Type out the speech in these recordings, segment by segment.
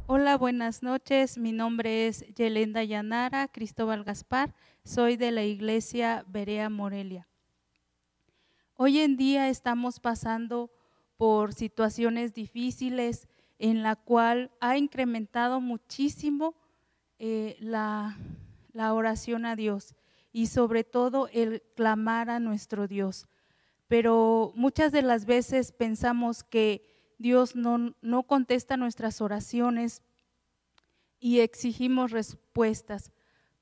Hola, buenas noches. Mi nombre es Yelenda Yanara Cristóbal Gaspar. Soy de la iglesia Berea Morelia. Hoy en día estamos pasando por situaciones difíciles en la cual ha incrementado muchísimo la oración a Dios y sobre todo el clamar a nuestro Dios. Pero muchas de las veces pensamos que Dios no contesta nuestras oraciones y exigimos respuestas,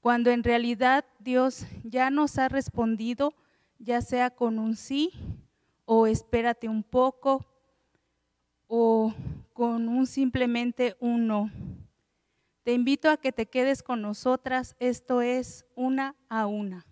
cuando en realidad Dios ya nos ha respondido, ya sea con un sí o espérate un poco o con un simplemente un no. Te invito a que te quedes con nosotras, esto es Una a Una.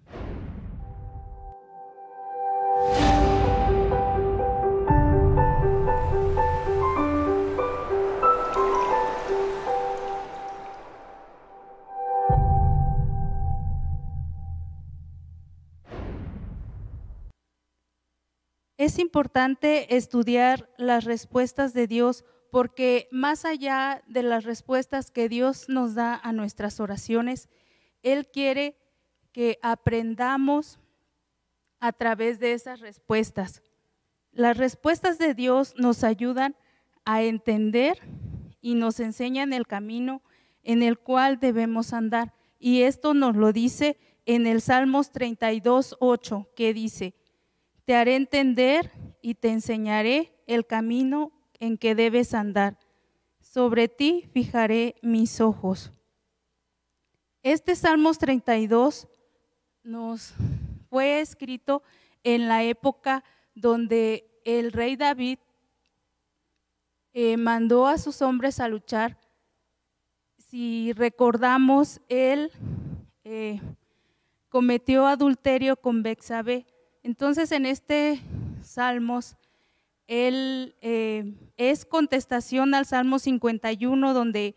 Es importante estudiar las respuestas de Dios porque más allá de las respuestas que Dios nos da a nuestras oraciones, Él quiere que aprendamos a través de esas respuestas. Las respuestas de Dios nos ayudan a entender y nos enseñan el camino en el cual debemos andar. Y esto nos lo dice en el Salmos 32:8, que dice: te haré entender y te enseñaré el camino en que debes andar. Sobre ti fijaré mis ojos. Este Salmos 32 nos fue escrito en la época donde el rey David mandó a sus hombres a luchar. Si recordamos, él cometió adulterio con Betsabé. Entonces, en este Salmos, él es contestación al Salmo 51, donde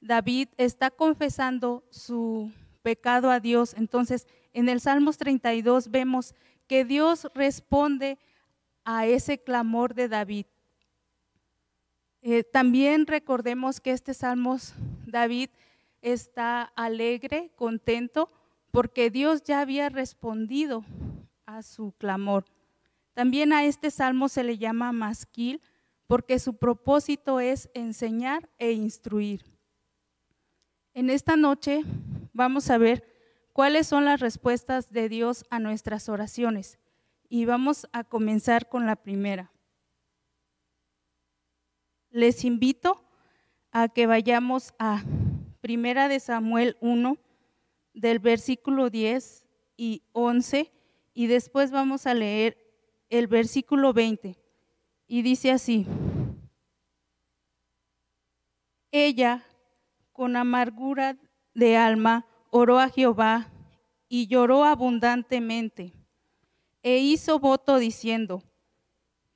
David está confesando su pecado a Dios. Entonces, en el Salmos 32 vemos que Dios responde a ese clamor de David. También recordemos que este Salmos, David está alegre, contento, porque Dios ya había respondido a su clamor. También a este salmo se le llama masquil, porque su propósito es enseñar e instruir. En esta noche vamos a ver cuáles son las respuestas de Dios a nuestras oraciones y vamos a comenzar con la primera. Les invito a que vayamos a Primera de Samuel 1, del versículo 10 y 11, y después vamos a leer el versículo 20, y dice así: ella, con amargura de alma, oró a Jehová y lloró abundantemente, e hizo voto diciendo: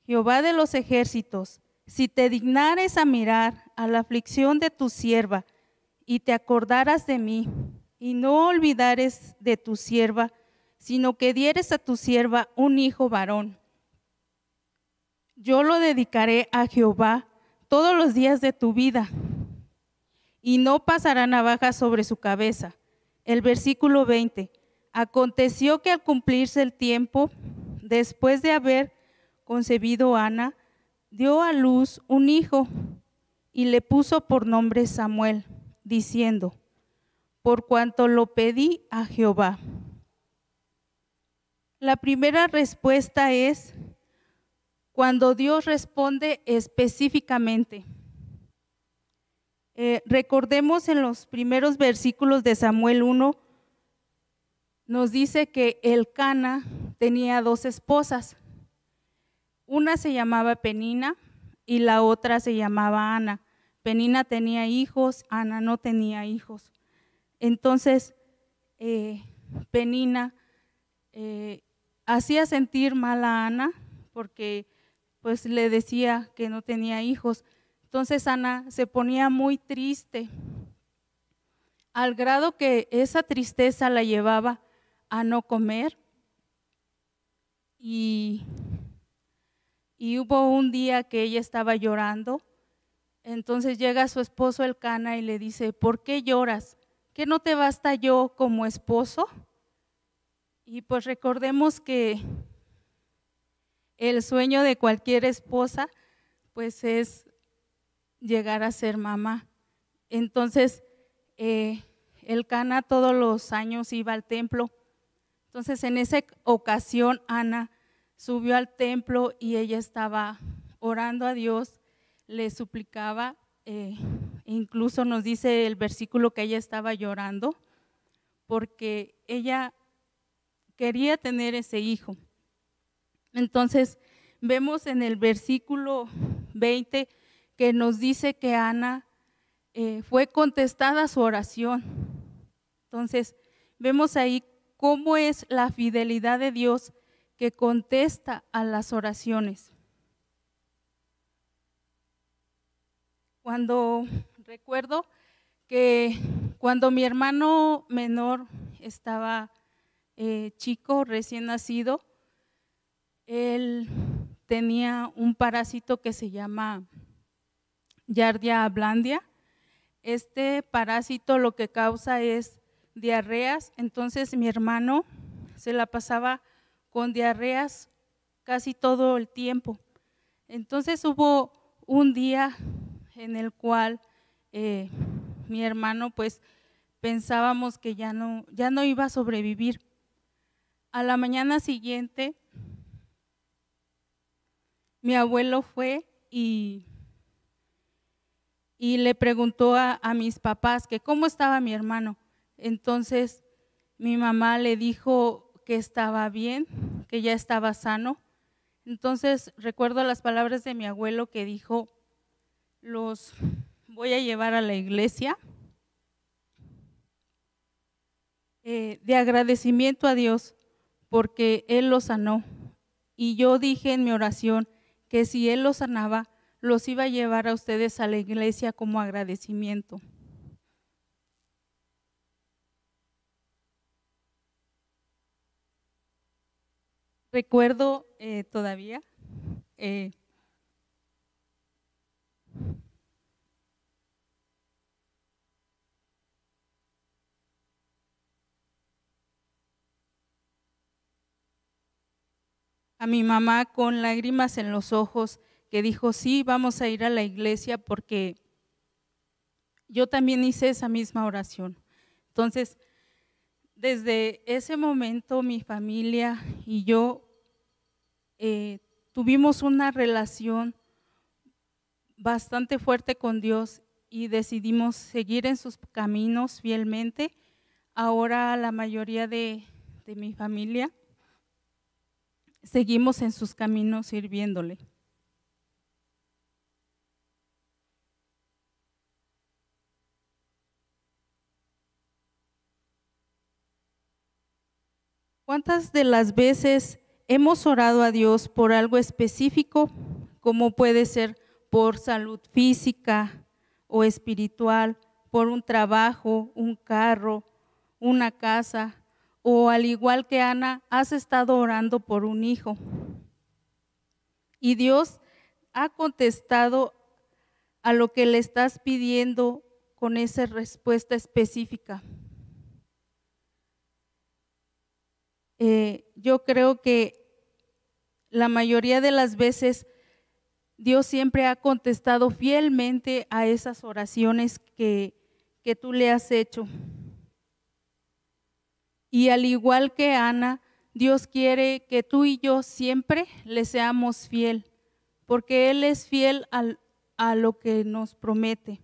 Jehová de los ejércitos, si te dignares a mirar a la aflicción de tu sierva y te acordaras de mí, y no olvidares de tu sierva, sino que dieres a tu sierva un hijo varón, yo lo dedicaré a Jehová todos los días de tu vida, y no pasará navaja sobre su cabeza. El versículo 20, aconteció que al cumplirse el tiempo, después de haber concebido Ana, dio a luz un hijo y le puso por nombre Samuel, diciendo: por cuanto lo pedí a Jehová. La primera respuesta es cuando Dios responde específicamente. Recordemos en los primeros versículos de Samuel 1, nos dice que Elcana tenía dos esposas. Una se llamaba Penina y la otra se llamaba Ana. Penina tenía hijos, Ana no tenía hijos. Entonces, Penina hacía sentir mal a Ana porque pues le decía que no tenía hijos. Entonces Ana se ponía muy triste, al grado que esa tristeza la llevaba a no comer. Y hubo un día que ella estaba llorando Entonces llega su esposo Elcana y le dice, ¿por qué lloras? ¿Qué no te basta yo como esposo? Y pues recordemos que el sueño de cualquier esposa pues es llegar a ser mamá. Entonces Elcana todos los años iba al templo. Entonces en esa ocasión Ana subió al templo y ella estaba orando a Dios, le suplicaba, incluso nos dice el versículo que ella estaba llorando porque ella quería tener ese hijo. Entonces vemos en el versículo 20 que nos dice que Ana fue contestada su oración. Entonces vemos ahí cómo es la fidelidad de Dios que contesta a las oraciones. Recuerdo que cuando mi hermano menor estaba chico, recién nacido, él tenía un parásito que se llama Giardia ablandia. Este parásito lo que causa es diarreas, entonces mi hermano se la pasaba con diarreas casi todo el tiempo. Entonces hubo un día en el cual mi hermano pues pensábamos que ya no iba a sobrevivir. A la mañana siguiente mi abuelo fue y le preguntó a mis papás que cómo estaba mi hermano. Entonces mi mamá le dijo que estaba bien, que ya estaba sano. Entonces recuerdo las palabras de mi abuelo que dijo, los voy a llevar a la iglesia de agradecimiento a Dios porque Él los sanó. Y yo dije en mi oración que si Él los sanaba, los iba a llevar a ustedes a la iglesia como agradecimiento. Recuerdo todavía a mi mamá con lágrimas en los ojos que dijo, sí, vamos a ir a la iglesia porque yo también hice esa misma oración. Entonces, desde ese momento mi familia y yo tuvimos una relación bastante fuerte con Dios y decidimos seguir en sus caminos fielmente. Ahora la mayoría de mi familia seguimos en sus caminos sirviéndole. ¿Cuántas de las veces hemos orado a Dios por algo específico, como puede ser por salud física o espiritual, por un trabajo, un carro, una casa, o al igual que Ana, has estado orando por un hijo? Y Dios ha contestado a lo que le estás pidiendo con esa respuesta específica. Yo creo que la mayoría de las veces Dios siempre ha contestado fielmente a esas oraciones que tú le has hecho. Y al igual que Ana, Dios quiere que tú y yo siempre le seamos fiel, porque Él es fiel a lo que nos promete.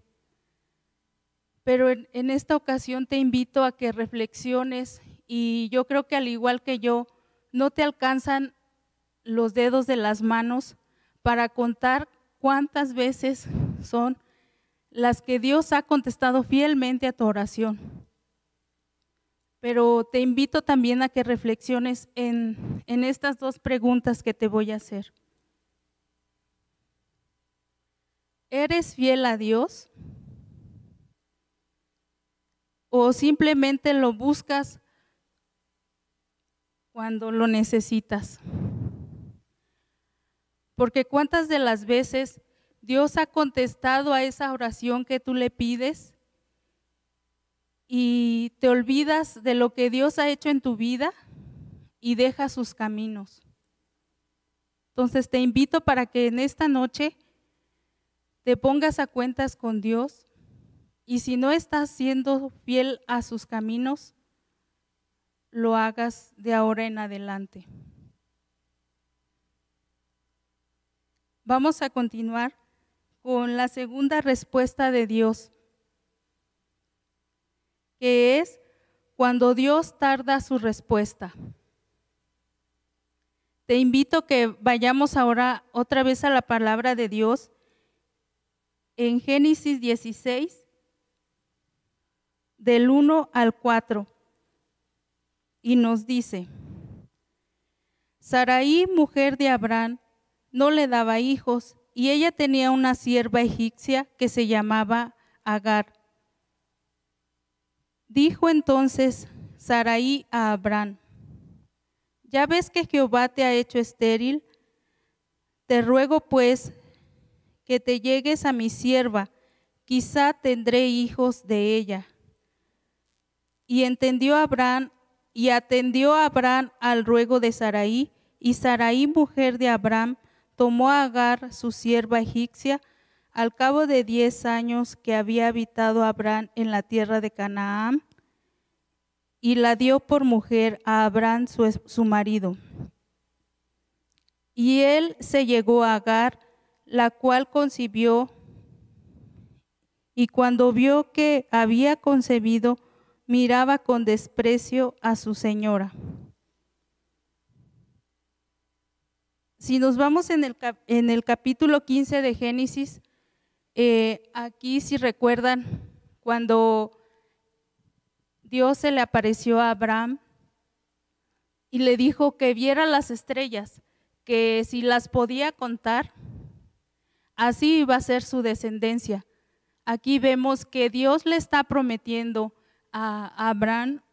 Pero en esta ocasión te invito a que reflexiones, y yo creo que al igual que yo, no te alcanzan los dedos de las manos para contar cuántas veces son las que Dios ha contestado fielmente a tu oración. Pero te invito también a que reflexiones en estas dos preguntas que te voy a hacer. ¿Eres fiel a Dios? ¿O simplemente lo buscas cuando lo necesitas? Porque cuántas de las veces Dios ha contestado a esa oración que tú le pides y te olvidas de lo que Dios ha hecho en tu vida y dejas sus caminos. Entonces te invito para que en esta noche te pongas a cuentas con Dios y si no estás siendo fiel a sus caminos, lo hagas de ahora en adelante. Vamos a continuar con la segunda respuesta de Dios, que es cuando Dios tarda su respuesta. Te invito a que vayamos ahora otra vez a la palabra de Dios en Génesis 16, del 1 al 4, y nos dice: Sarai, mujer de Abraham, no le daba hijos, y ella tenía una sierva egipcia que se llamaba Agar. Dijo entonces Sarai a Abraham: ya ves que Jehová te ha hecho estéril, te ruego pues que te llegues a mi sierva, quizá tendré hijos de ella. Y atendió Abraham al ruego de Sarai, y Sarai, mujer de Abraham, tomó a Agar, su sierva egipcia, al cabo de 10 años que había habitado Abraham en la tierra de Canaán, y la dio por mujer a Abraham, su marido. Y él se llegó a Agar, la cual concibió, y cuando vio que había concebido, miraba con desprecio a su señora. Si nos vamos en el capítulo 15 de Génesis, aquí si recuerdan, cuando Dios se le apareció a Abraham y le dijo que viera las estrellas, que si las podía contar, así iba a ser su descendencia. Aquí vemos que Dios le está prometiendo a Abraham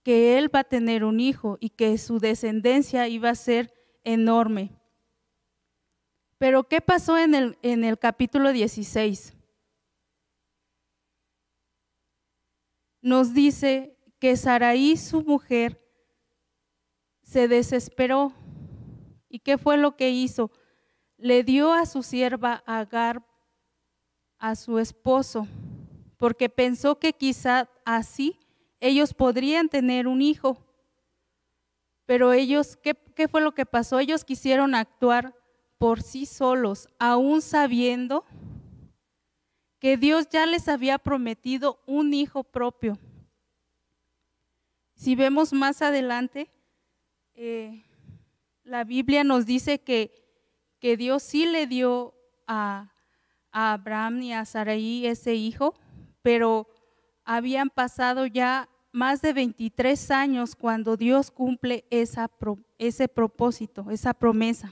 que él va a tener un hijo y que su descendencia iba a ser enorme. Pero ¿qué pasó en el capítulo 16? Nos dice que Sarai, su mujer, se desesperó. ¿Y qué fue lo que hizo? Le dio a su sierva Agar a su esposo, porque pensó que quizá así ellos podrían tener un hijo. Pero ellos, ¿qué fue lo que pasó? Ellos quisieron actuar por sí solos, aún sabiendo que Dios ya les había prometido un hijo propio. Si vemos más adelante, la Biblia nos dice que Dios sí le dio a Abraham y a Sarai ese hijo, pero habían pasado ya más de 23 años cuando Dios cumple ese propósito, esa promesa.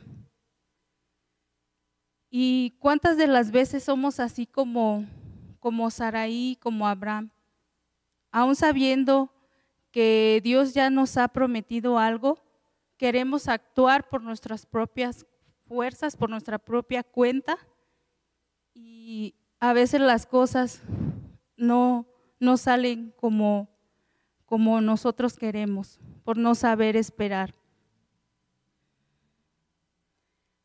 ¿Y cuántas de las veces somos así como Sarai, como Abraham? Aún sabiendo que Dios ya nos ha prometido algo, queremos actuar por nuestras propias fuerzas, por nuestra propia cuenta, y a veces las cosas no salen como nosotros queremos, por no saber esperar.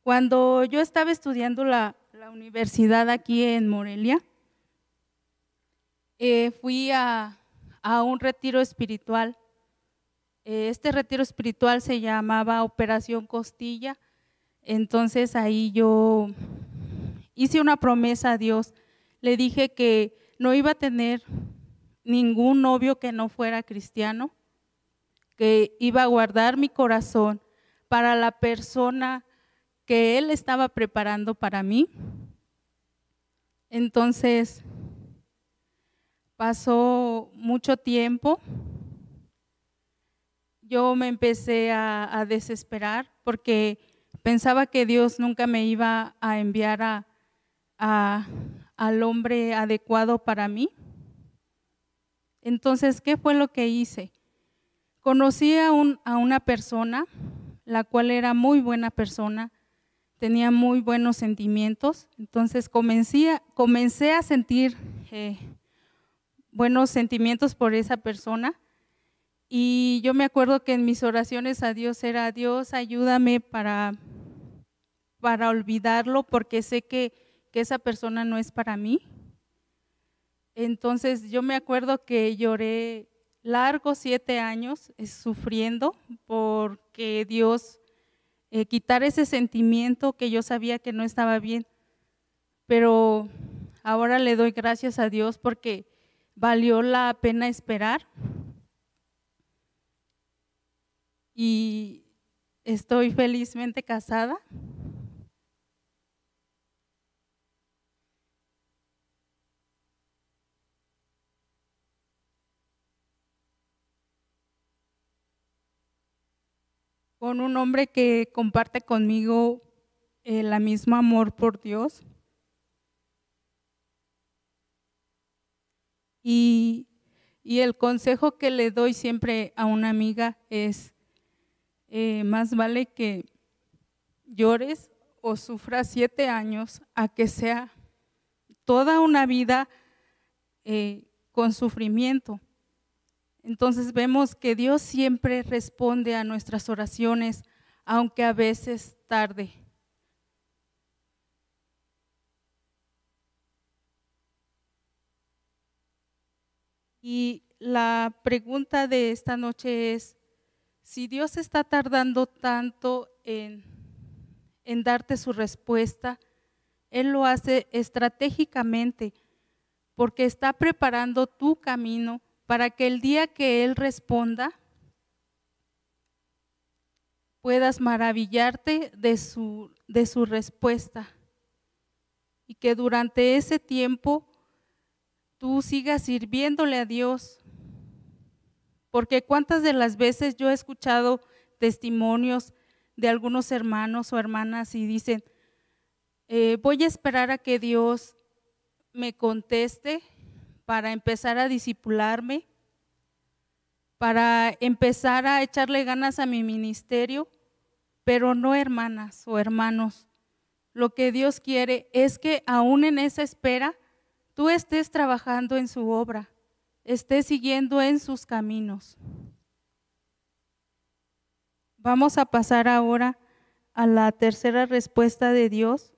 Cuando yo estaba estudiando la universidad aquí en Morelia, fui a un retiro espiritual. Este retiro espiritual se llamaba Operación Costilla. Entonces ahí yo hice una promesa a Dios. Le dije que no iba a tener ningún novio que no fuera cristiano, que iba a guardar mi corazón para la persona que Él estaba preparando para mí. Entonces pasó mucho tiempo, yo me empecé a desesperar porque pensaba que Dios nunca me iba a enviar al hombre adecuado para mí. Entonces, ¿qué fue lo que hice? Conocí a una persona, la cual era muy buena persona, tenía muy buenos sentimientos, entonces comencé a sentir buenos sentimientos por esa persona. Y yo me acuerdo que en mis oraciones a Dios era: Dios, ayúdame para olvidarlo, porque sé que esa persona no es para mí. Entonces yo me acuerdo que lloré largos 7 años sufriendo porque Dios quitara ese sentimiento que yo sabía que no estaba bien. Pero ahora le doy gracias a Dios porque valió la pena esperar. Y estoy felizmente casada. Con un hombre que comparte conmigo el mismo amor por Dios. Y el consejo que le doy siempre a una amiga es: más vale que llores o sufras 7 años a que sea toda una vida con sufrimiento. Entonces vemos que Dios siempre responde a nuestras oraciones, aunque a veces tarde. Y la pregunta de esta noche es: si Dios está tardando tanto en darte su respuesta, Él lo hace estratégicamente porque está preparando tu camino para que el día que Él responda puedas maravillarte de su respuesta, y que durante ese tiempo tú sigas sirviéndole a Dios. Porque cuántas de las veces yo he escuchado testimonios de algunos hermanos o hermanas y dicen: voy a esperar a que Dios me conteste para empezar a discipularme, para empezar a echarle ganas a mi ministerio. Pero no, hermanas o hermanos, lo que Dios quiere es que aún en esa espera tú estés trabajando en su obra, estés siguiendo en sus caminos. Vamos a pasar ahora a la tercera respuesta de Dios,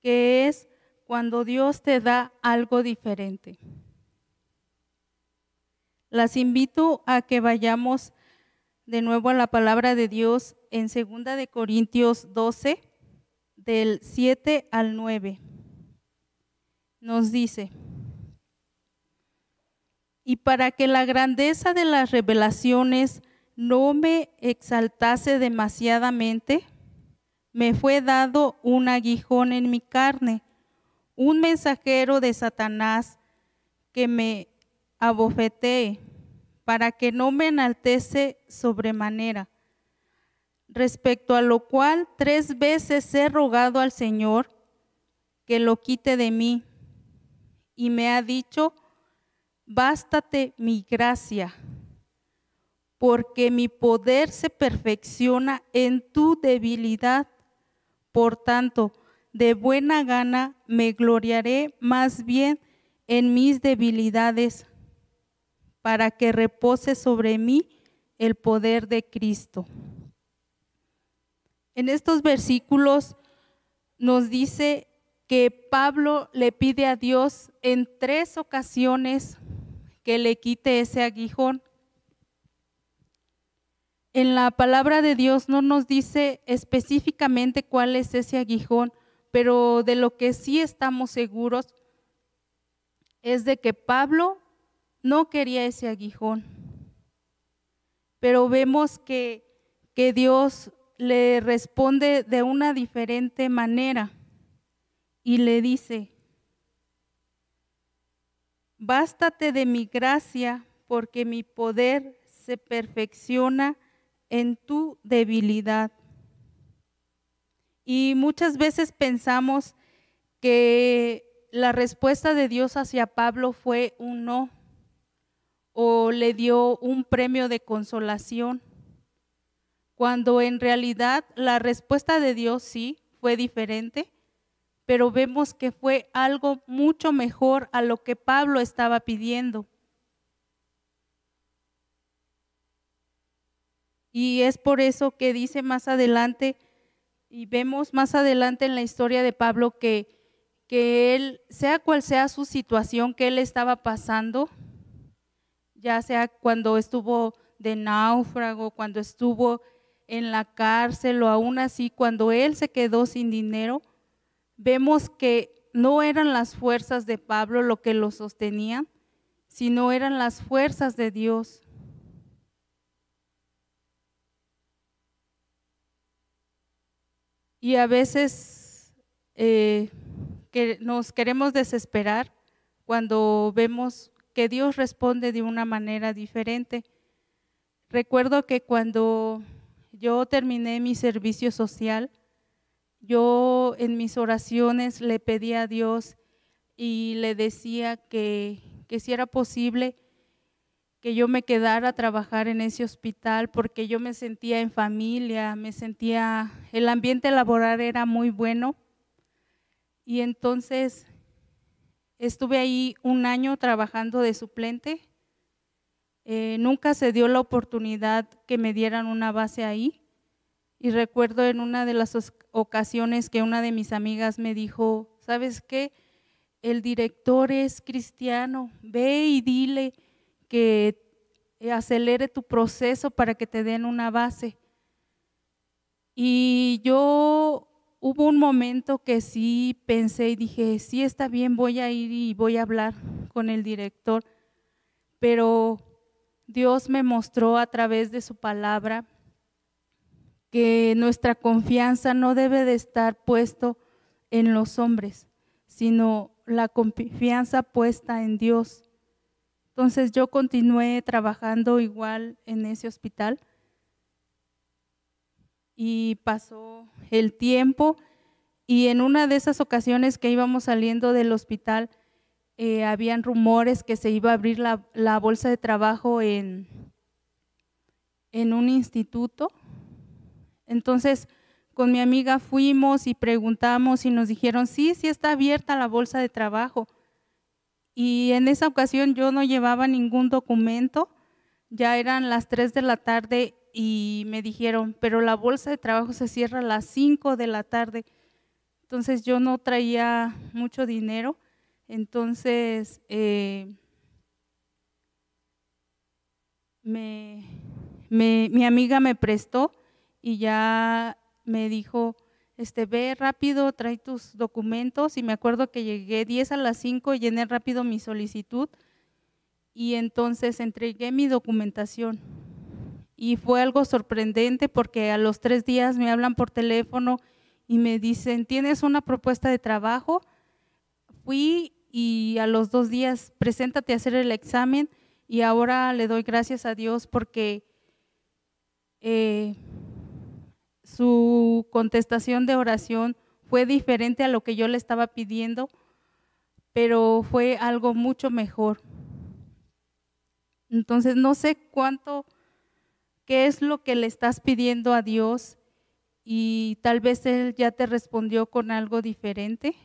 que es cuando Dios te da algo diferente. Las invito a que vayamos de nuevo a la palabra de Dios en 2 de Corintios 12, del 7 al 9. Nos dice: y para que la grandeza de las revelaciones no me exaltase demasiadamente, me fue dado un aguijón en mi carne, un mensajero de Satanás que me abofetee, para que no me enaltece sobremanera. Respecto a lo cual 3 veces he rogado al Señor que lo quite de mí, y me ha dicho: bástate mi gracia, porque mi poder se perfecciona en tu debilidad. Por tanto, de buena gana me gloriaré más bien en mis debilidades, para que repose sobre mí el poder de Cristo. En estos versículos nos dice que Pablo le pide a Dios en 3 ocasiones que le quite ese aguijón. En la palabra de Dios no nos dice específicamente cuál es ese aguijón, pero de lo que sí estamos seguros es de que Pablo no quería ese aguijón. Pero vemos que Dios le responde de una diferente manera y le dice: bástate de mi gracia, porque mi poder se perfecciona en tu debilidad. Y muchas veces pensamos que la respuesta de Dios hacia Pablo fue un no, o le dio un premio de consolación, cuando en realidad la respuesta de Dios sí fue diferente, pero vemos que fue algo mucho mejor a lo que Pablo estaba pidiendo. Y es por eso que dice más adelante, y vemos más adelante en la historia de Pablo que él, sea cual sea su situación que él estaba pasando, ya sea cuando estuvo de náufrago, cuando estuvo en la cárcel o aún así cuando él se quedó sin dinero, vemos que no eran las fuerzas de Pablo lo que lo sostenían, sino eran las fuerzas de Dios. Y a veces que nos queremos desesperar cuando vemos que Dios responde de una manera diferente. Recuerdo que cuando yo terminé mi servicio social, yo en mis oraciones le pedí a Dios y le decía que si era posible que yo me quedara a trabajar en ese hospital porque yo me sentía en familia, el ambiente laboral era muy bueno y entonces estuve ahí un año trabajando de suplente. Nunca se dio la oportunidad que me dieran una base ahí y recuerdo en una de las ocasiones que una de mis amigas me dijo, ¿sabes qué? El director es cristiano, ve y dile que acelere tu proceso para que te den una base. Y yo hubo un momento que sí pensé y dije, sí está bien, voy a ir y voy a hablar con el director, pero Dios me mostró a través de su palabra que nuestra confianza no debe de estar puesto en los hombres, sino la confianza puesta en Dios. Entonces yo continué trabajando igual en ese hospital y pasó el tiempo y en una de esas ocasiones que íbamos saliendo del hospital, habían rumores que se iba a abrir la bolsa de trabajo en un instituto. Entonces con mi amiga fuimos y preguntamos y nos dijeron, sí está abierta la bolsa de trabajo. Y en esa ocasión yo no llevaba ningún documento, ya eran las 3 de la tarde y me dijeron, pero la bolsa de trabajo se cierra a las 5 de la tarde. Entonces yo no traía mucho dinero, entonces mi amiga me prestó y ya me dijo, ve rápido, trae tus documentos, y me acuerdo que llegué 10 a las 5, llené rápido mi solicitud y entonces entregué mi documentación. Y fue algo sorprendente porque a los 3 días me hablan por teléfono y me dicen, ¿tienes una propuesta de trabajo? Fui y a los 2 días, preséntate a hacer el examen, y ahora le doy gracias a Dios porque su contestación de oración fue diferente a lo que yo le estaba pidiendo, pero fue algo mucho mejor. Entonces no sé qué es lo que le estás pidiendo a Dios y tal vez Él ya te respondió con algo diferente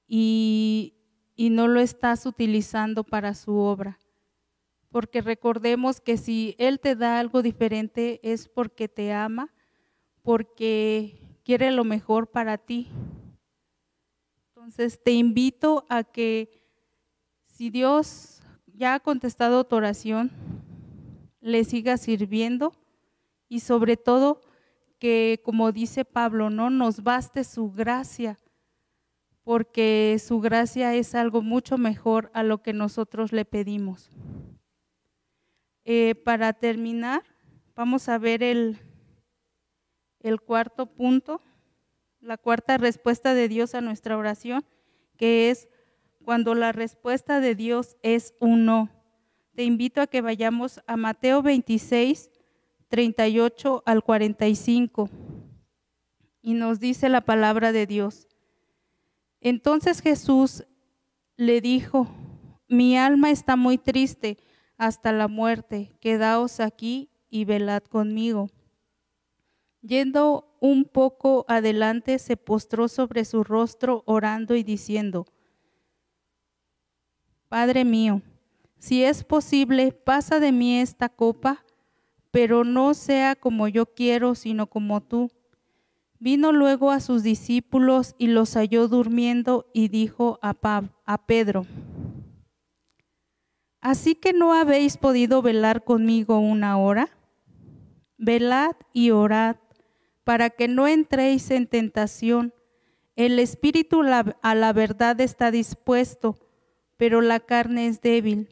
y no lo estás utilizando para su obra. Porque recordemos que si Él te da algo diferente es porque te ama, porque quiere lo mejor para ti. Entonces te invito a que si Dios ya ha contestado tu oración, le sigas sirviendo y sobre todo que, como dice Pablo, no nos baste su gracia, porque su gracia es algo mucho mejor a lo que nosotros le pedimos. Para terminar, vamos a ver el cuarto punto, la cuarta respuesta de Dios a nuestra oración, que es cuando la respuesta de Dios es un no. Te invito a que vayamos a Mateo 26, 38 al 45, y nos dice la palabra de Dios. Entonces Jesús le dijo, mi alma está muy triste hasta la muerte, quedaos aquí y velad conmigo. Yendo un poco adelante, se postró sobre su rostro, orando y diciendo: Padre mío, si es posible, pasa de mí esta copa, pero no sea como yo quiero, sino como tú. Vino luego a sus discípulos y los halló durmiendo y dijo a Pedro: ¿Así que no habéis podido velar conmigo una hora? Velad y orad, para que no entréis en tentación. El espíritu a la verdad está dispuesto, pero la carne es débil.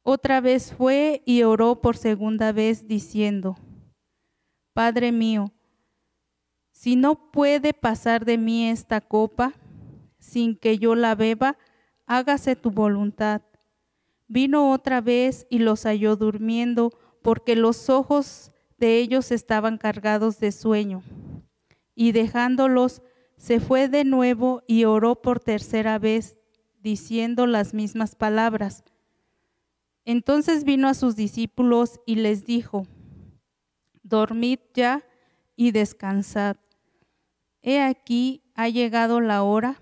Otra vez fue y oró por segunda vez, diciendo: Padre mío, si no puede pasar de mí esta copa sin que yo la beba, hágase tu voluntad. Vino otra vez y los halló durmiendo, porque los ojos de ellos estaban cargados de sueño. Y dejándolos, se fue de nuevo y oró por tercera vez, diciendo las mismas palabras. Entonces vino a sus discípulos y les dijo: Dormid ya y descansad. He aquí ha llegado la hora,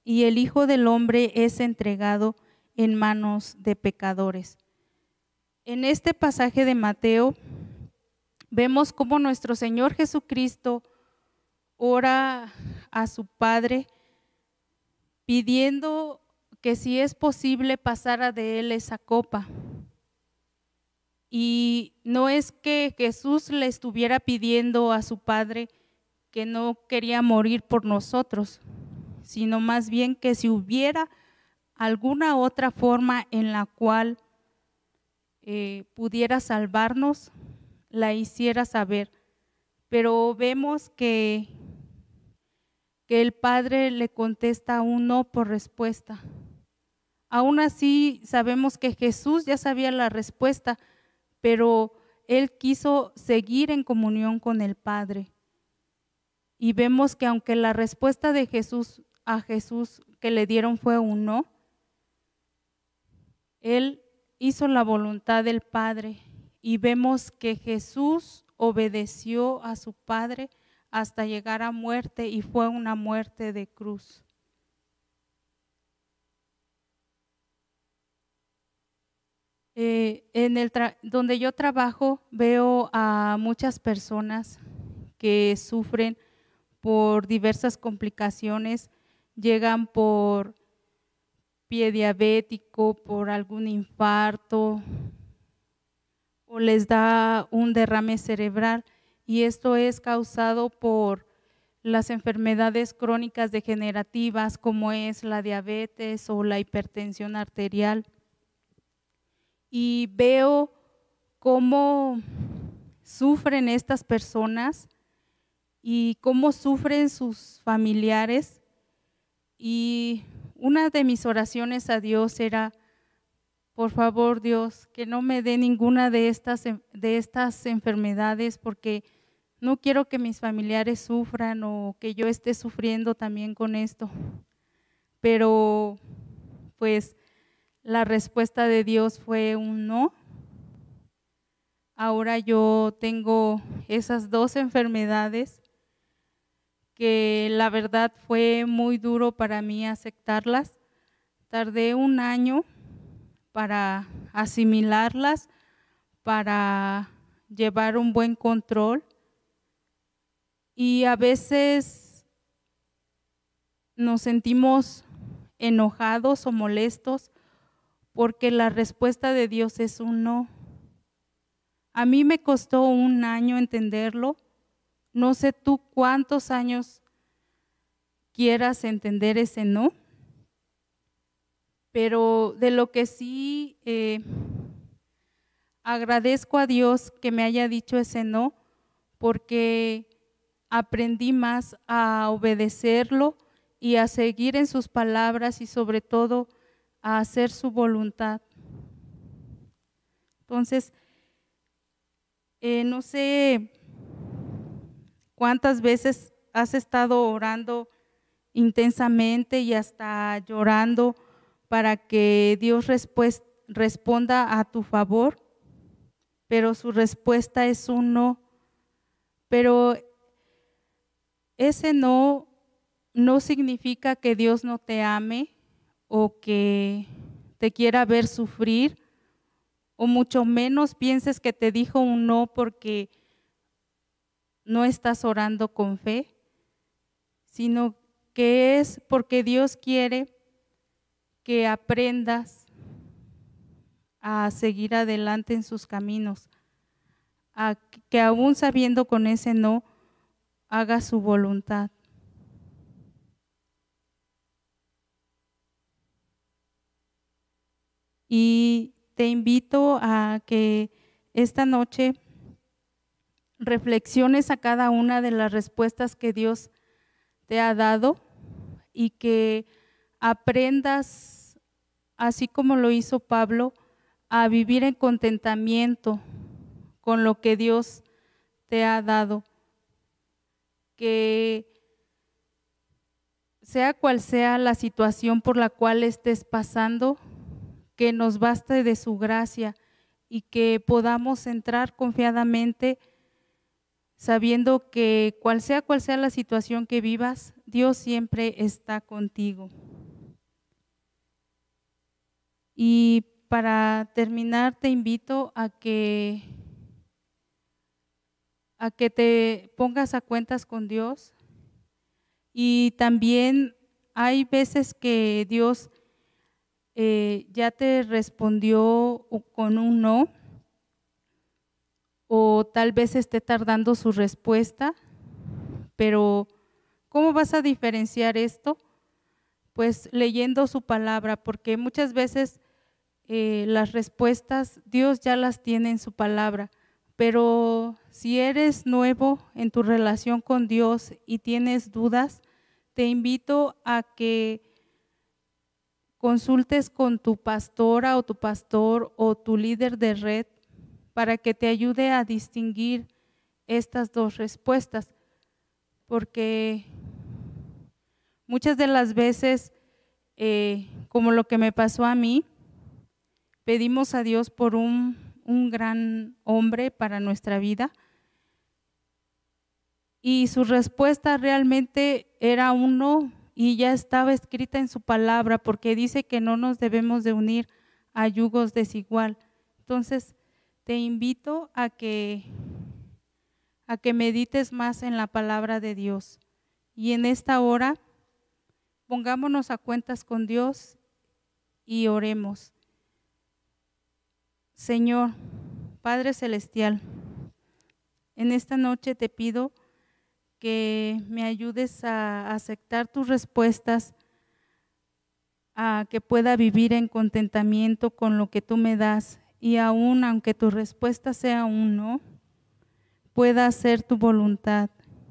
y el Hijo del Hombre es entregado en manos de pecadores. En este pasaje de Mateo vemos cómo nuestro Señor Jesucristo ora a su Padre pidiendo que si es posible pasara de él esa copa. Y no es que Jesús le estuviera pidiendo a su Padre que no quería morir por nosotros, sino más bien que si hubiera alguna otra forma en la cual pudiera salvarnos, la hiciera saber. Pero vemos que el Padre le contesta un no por respuesta. Aún así sabemos que Jesús ya sabía la respuesta, pero él quiso seguir en comunión con el Padre. Y vemos que aunque la respuesta de Jesús a Jesús que le dieron fue un no, él hizo la voluntad del Padre y vemos que Jesús obedeció a su Padre hasta llegar a muerte, y fue una muerte de cruz. Donde yo trabajo veo a muchas personas que sufren por diversas complicaciones, llegan por pie diabético, por algún infarto o les da un derrame cerebral, y esto es causado por las enfermedades crónicas degenerativas como es la diabetes o la hipertensión arterial. Y veo cómo sufren estas personas y cómo sufren sus familiares, y una de mis oraciones a Dios era: por favor, Dios, que no me dé ninguna de estas enfermedades, porque no quiero que mis familiares sufran o que yo esté sufriendo también con esto. Pero pues la respuesta de Dios fue un no. Ahora yo tengo esas dos enfermedades que la verdad fue muy duro para mí aceptarlas. Tardé un año para asimilarlas, para llevar un buen control, y a veces nos sentimos enojados o molestos porque la respuesta de Dios es un no. A mí me costó un año entenderlo. No sé tú cuántos años quieras entender ese no, pero de lo que sí agradezco a Dios que me haya dicho ese no, porque aprendí más a obedecerlo y a seguir en sus palabras, y sobre todo a hacer su voluntad. Entonces, no sé cuántas veces has estado orando intensamente y hasta llorando para que Dios responda a tu favor, pero su respuesta es un no. Pero ese no significa que Dios no te ame o que te quiera ver sufrir, o mucho menos pienses que te dijo un no porque no estás orando con fe, sino que es porque Dios quiere que aprendas a seguir adelante en sus caminos, a que aún sabiendo con ese no, hagas su voluntad. Y te invito a que esta noche reflexiones a cada una de las respuestas que Dios te ha dado y que aprendas, así como lo hizo Pablo, a vivir en contentamiento con lo que Dios te ha dado. Que sea cual sea la situación por la cual estés pasando, que nos baste de su gracia y que podamos entrar confiadamente sabiendo que cual sea la situación que vivas, Dios siempre está contigo. Y para terminar, te invito a que te pongas a cuentas con Dios. Y también hay veces que Dios ya te respondió con un no, o tal vez esté tardando su respuesta, pero ¿cómo vas a diferenciar esto? Pues leyendo su palabra, porque muchas veces las respuestas Dios ya las tiene en su palabra, pero si eres nuevo en tu relación con Dios y tienes dudas, te invito a que consultes con tu pastora o tu pastor o tu líder de red para que te ayude a distinguir estas dos respuestas, porque muchas de las veces, como lo que me pasó a mí, pedimos a Dios por un gran hombre para nuestra vida y su respuesta realmente era un no y ya estaba escrita en su palabra, porque dice que no nos debemos de unir a yugos desigual. Entonces, te invito a que medites más en la palabra de Dios. Y en esta hora, pongámonos a cuentas con Dios y oremos. Señor, Padre Celestial, en esta noche te pido que me ayudes a aceptar tus respuestas, a que pueda vivir en contentamiento con lo que tú me das. Y aún aunque tu respuesta sea un no, pueda hacer tu voluntad,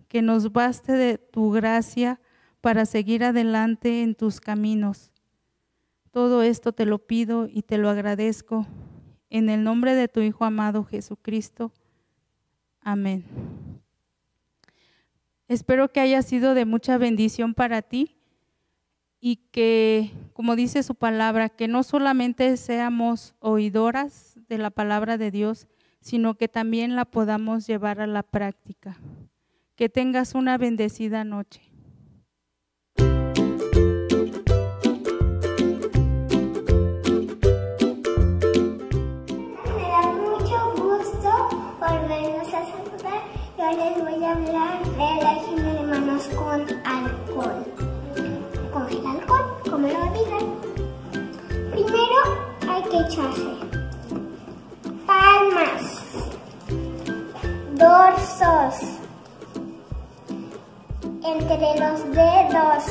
que nos baste de tu gracia para seguir adelante en tus caminos. Todo esto te lo pido y te lo agradezco en el nombre de tu Hijo amado Jesucristo. Amén. Espero que haya sido de mucha bendición para ti y que, como dice su palabra, que no solamente seamos oidoras de la palabra de Dios, sino que también la podamos llevar a la práctica. Que tengas una bendecida noche. Me da mucho gusto volvernos a saludar. Yo les voy a hablar de la higiene de manos con alcohol. Con el alcohol, como lo digan. Primero hay que echarse palmas, dorsos, entre los dedos,